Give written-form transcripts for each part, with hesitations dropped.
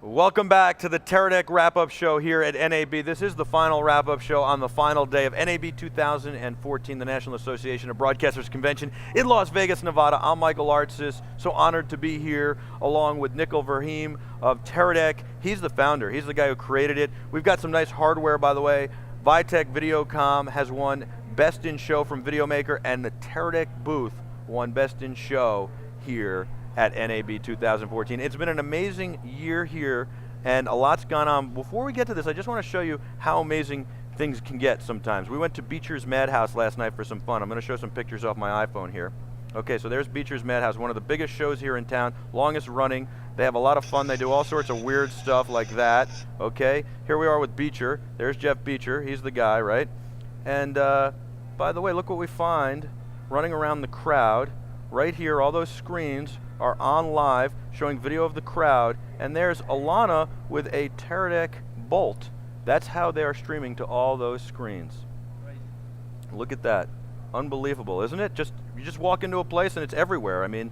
Welcome back to the Teradek wrap-up show here at NAB. This is the final wrap-up show on the final day of NAB 2014, the National Association of Broadcasters Convention in Las Vegas, Nevada. I'm Michael Artsis, so honored to be here along with Nicol Verheem of Teradek. He's the founder. He's the guy who created it. We've got some nice hardware, by the way. Vitech Videocom has won Best in Show from Videomaker, and the Teradek booth won Best in Show here at NAB 2014. It's been an amazing year here, and a lot's gone on. Before we get to this, I just want to show you how amazing things can get sometimes. We went to Beecher's Madhouse last night for some fun. I'm going to show some pictures off my iPhone here. Okay, so there's Beecher's Madhouse, one of the biggest shows here in town, longest running. They have a lot of fun. They do all sorts of weird stuff like that. Okay, here we are with Beecher. There's Jeff Beecher. He's the guy, right? And by the way, look what we find running around the crowd. Right here, all those screens are on live, showing video of the crowd, and there's Alana with a Teradek Bolt. That's how they are streaming to all those screens. Right. Look at that. Unbelievable, isn't it? You just walk into a place and it's everywhere. I mean,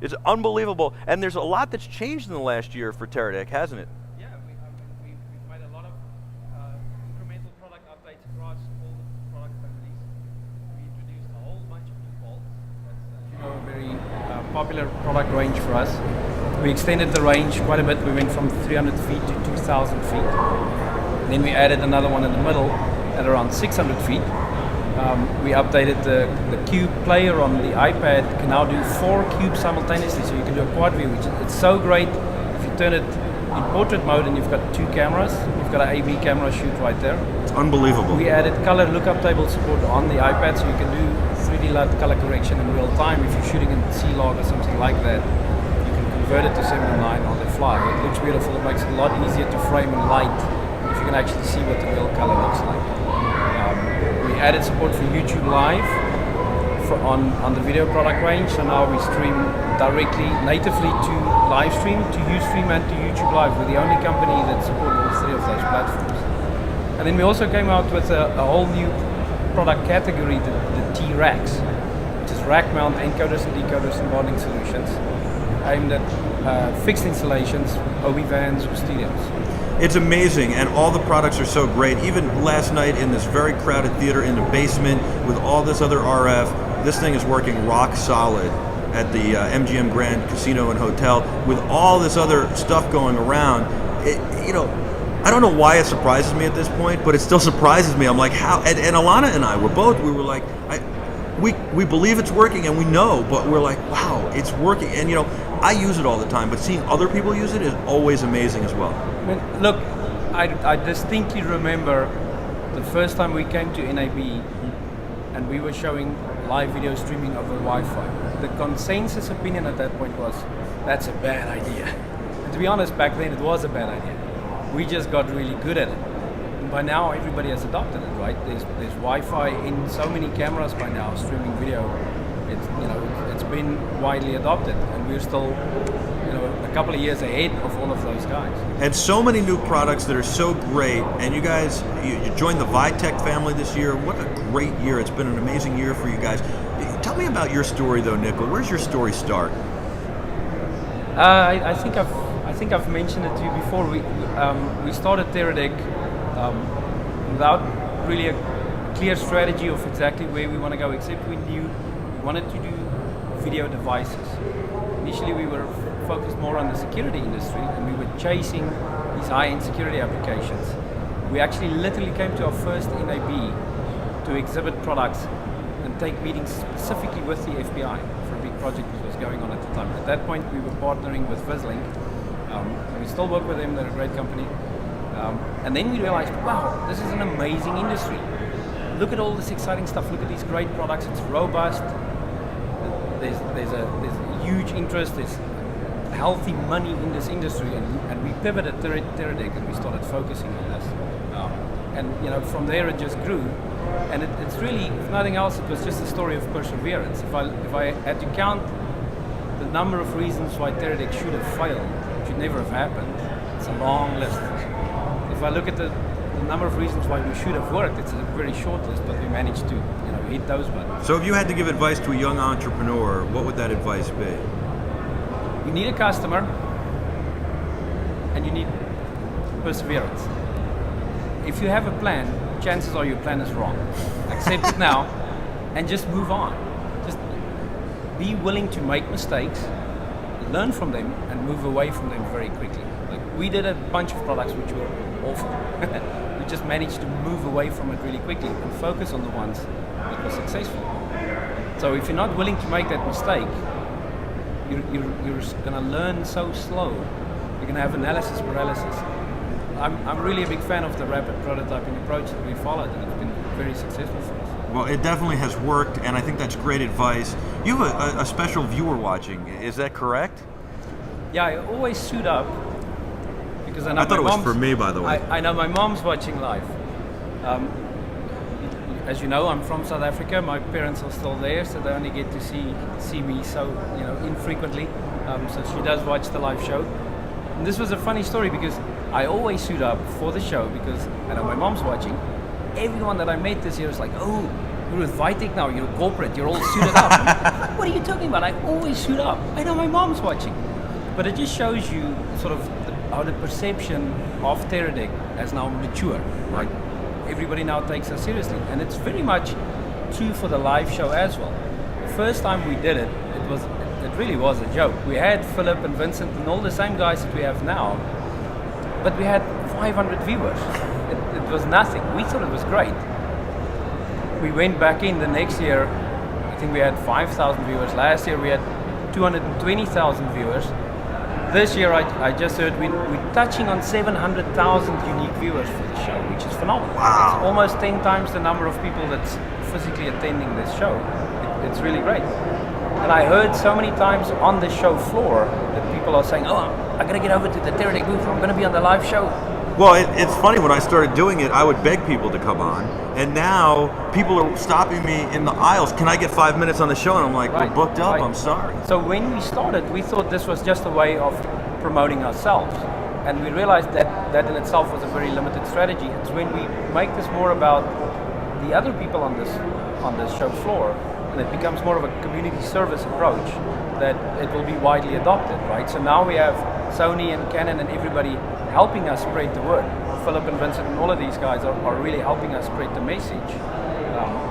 it's unbelievable, and there's a lot that's changed in the last year for Teradek, hasn't it? Yeah, we've made a lot of incremental product updates across all the product families. We introduced a whole bunch of new bolts. That's a very popular product range for us. We extended the range quite a bit. We went from 300 feet to 2,000 feet. Then we added another one in the middle at around 600 feet. We updated the cube player on the iPad. It can now do 4 cubes simultaneously, so you can do a quad view, which it's so great. If you turn it in portrait mode and you've got 2 cameras, you've got an AB camera shoot right there. It's unbelievable. We added color lookup table support on the iPad, so you can do 3D LUT color correction in real time. If you're shooting in C-Log or something like that, you can convert it to 7:9 on the fly. It looks beautiful. It makes it a lot easier to frame in light if you can actually see what the real color looks like. We added support for YouTube Live on the video product range, so now we stream directly, natively to live stream, to Ustream and to YouTube Live. We're the only company that support all 3 of those platforms. And then we also came out with a whole new product category, the t-rax, which is rack mount encoders and decoders and bonding solutions aimed at fixed installations, OB vans or studios. It's amazing, and all the products are so great. Even last night in this very crowded theater in the basement with all this other RF, this thing is working rock solid at the MGM Grand Casino and Hotel with all this other stuff going around. I don't know why it surprises me at this point, but it still surprises me. I'm like, how? And Alana and I we were like, we believe it's working and we know, but we're like, wow, it's working. And I use it all the time, but seeing other people use it is always amazing as well. I mean, look, I distinctly remember the first time we came to NAB and we were showing live video streaming over Wi-Fi. The consensus opinion at that point was, that's a bad idea. And to be honest, back then it was a bad idea. We just got really good at it. And by now everybody has adopted it, right? There's Wi-Fi in so many cameras by now, streaming video. It's been widely adopted, and we're still a couple of years ahead of all of those guys. And so many new products that are so great, and you guys, you joined the Vitech family this year. What a great year. It's been an amazing year for you guys. Tell me about your story though, Nicol. Where's your story start? I think I've mentioned it to you before. We started Teradek without really a clear strategy of exactly where we want to go, except we knew we wanted to do video devices. Initially we were focused more on the security industry, and we were chasing these high-end security applications. We actually literally came to our first NAB to exhibit products and take meetings specifically with the FBI for a big project that was going on at the time. At that point we were partnering with Vislink. We still work with them, they're a great company. And then we realized, wow, this is an amazing industry. Look at all this exciting stuff, look at these great products, it's robust. There's a huge interest, there's healthy money in this industry, and we pivoted Teradek and we started focusing on this. And from there it just grew. And it's really, if nothing else, it was just a story of perseverance. If I had to count the number of reasons why Teradek should have failed, should never have happened, it's a long list. If I look at the number of reasons why we should have worked, it's a very short list, but we managed to hit those buttons. So if you had to give advice to a young entrepreneur, what would that advice be? You need a customer, and you need perseverance. If you have a plan, chances are your plan is wrong. Accept it now and just move on. Just be willing to make mistakes, learn from them, and move away from them very quickly. Like we did a bunch of products which were awful. We just managed to move away from it really quickly and focus on the ones that were successful. So if you're not willing to make that mistake, you're going to learn so slow. You're going to have analysis paralysis. I'm really a big fan of the rapid prototyping approach that we followed, and it's been very successful for us. Well, it definitely has worked, and I think that's great advice. You have a special viewer watching, is that correct? Yeah, I always suit up because I know I thought my it was mom's, for me, by the way. I know my mom's watching live. As you know, I'm from South Africa. My parents are still there, so they only get to see me so infrequently. So she does watch the live show. And this was a funny story because I always suit up for the show because I know my mom's watching. Everyone that I met this year was like, "Oh, you're with Vitek now. You're a corporate. You're all suited up." What are you talking about? I always suit up. I know my mom's watching. But it just shows you sort of how the perception of Teradek has now matured. Right? Everybody now takes us seriously, and it's very much true for the live show as well. The first time we did it, it really was a joke. We had Philip and Vincent and all the same guys that we have now, but we had 500 viewers. It was nothing. We thought it was great. We went back in the next year. I think we had 5,000 viewers. Last year we had 220,000 viewers. This year I just heard we're touching on 700,000 unique viewers for the show, which is phenomenal. Wow. It's almost 10 times the number of people that's physically attending this show. It's really great. And I heard so many times on the show floor that people are saying, "Oh, I gotta get over to the Teradek booth. I'm gonna be on the live show." Well, it's funny, when I started doing it, I would beg people to come on, and now people are stopping me in the aisles. "Can I get 5 minutes on the show?" And I'm like, Right, "We're booked up, right. I'm sorry." So when we started, we thought this was just a way of promoting ourselves. And we realized that in itself was a very limited strategy. It's when we make this more about the other people on this show floor, and it becomes more of a community service approach, that it will be widely adopted, right? So now we have Sony and Canon and everybody helping us spread the word. Philip and Vincent and all of these guys are really helping us spread the message,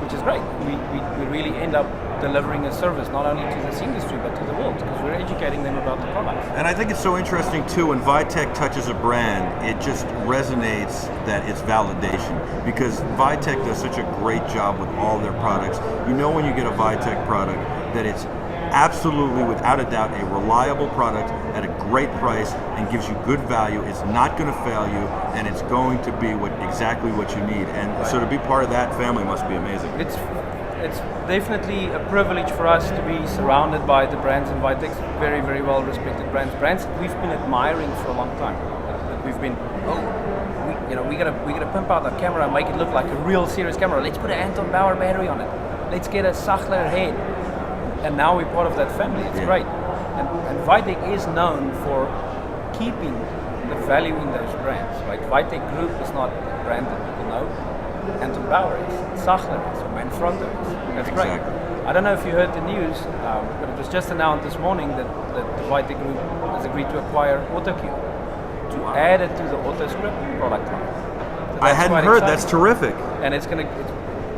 which is great. We really end up delivering a service not only to this industry but to the world, because we're educating them about the products. And I think it's so interesting too, when Vitek touches a brand, it just resonates that it's validation, because Vitek does such a great job with all their products. You know when you get a Vitek product that it's absolutely, without a doubt, a reliable product at a great price and gives you good value. It's not going to fail you, and it's going to be exactly what you need. And Right. so to be part of that family must be amazing. It's definitely a privilege for us to be surrounded by the brands in Vitek, very, very well respected brands that we've been admiring for a long time. That we've been, we gotta pimp out our camera and make it look like a real serious camera. Let's put an Anton Bauer battery on it. Let's get a Sachler head. And now we're part of that family. It's great. And Vitek is known for keeping the value in those brands. Right? Vitek Group is not a brand that people know. Anton Bauer is, Sachler is, Manfrotto is. That's great. Exactly. I don't know if you heard the news, but it was just announced this morning that the Vitek Group has agreed to acquire AutoCue to add it to the AutoScript product line. So I that's hadn't quite heard. exciting. That's terrific. And it's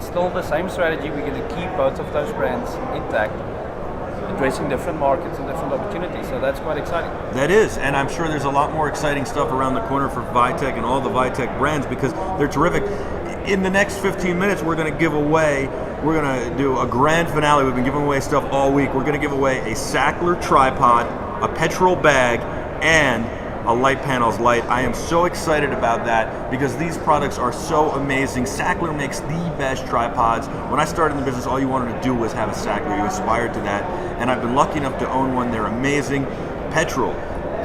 still the same strategy. We're going to keep both of those brands intact, addressing different markets and different opportunities. So that's quite exciting. That is, and I'm sure there's a lot more exciting stuff around the corner for Vitek and all the Vitek brands, because they're terrific. In the next 15 minutes, we're going to do a grand finale. We've been giving away stuff all week. We're going to give away a Sackler tripod, a petrol bag, and a Light Panels light. I am so excited about that because these products are so amazing. Sackler makes the best tripods. When I started in the business, all you wanted to do was have a Sackler. You aspired to that, and I've been lucky enough to own one. They're amazing. Petrol,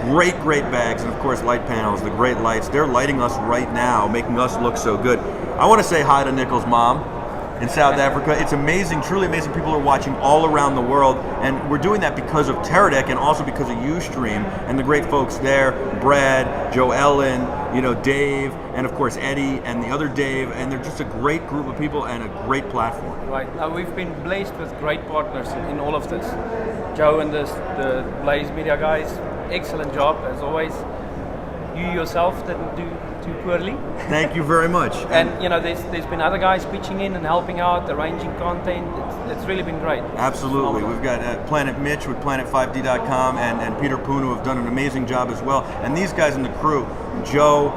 great bags, and of course Light Panels, the great lights. They're lighting us right now, making us look so good. I want to say hi to Nicol's mom in South Africa. It's amazing, truly amazing. People are watching all around the world, and we're doing that because of Teradek and also because of Ustream and the great folks there, Brad, Joe Ellen, Dave, and of course Eddie and the other Dave, and they're just a great group of people and a great platform. Right. Now we've been blessed with great partners in all of this. Joe and the Blaze Media guys, excellent job as always. you yourself didn't do too poorly. Thank you very much. And you know, there's been other guys pitching in and helping out, arranging content. It's really been great. Absolutely. We've got Planet Mitch with Planet5D.com and Peter Poon, who have done an amazing job as well. And these guys in the crew, Joe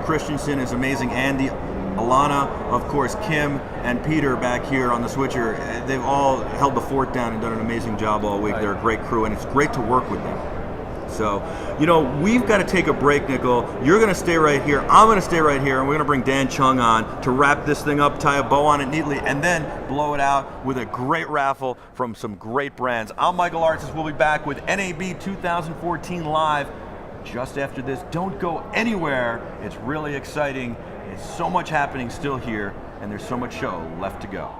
Christensen is amazing, Andy, Alana, of course, Kim, and Peter back here on the switcher. They've all held the fort down and done an amazing job all week. They're a great crew, and it's great to work with them. So, you know, we've got to take a break, Nicol. You're going to stay right here. I'm going to stay right here, and we're going to bring Dan Chung on to wrap this thing up, tie a bow on it neatly, and then blow it out with a great raffle from some great brands. I'm Michael Artsis. We'll be back with NAB 2014 Live just after this. Don't go anywhere. It's really exciting. There's so much happening still here, and there's so much show left to go.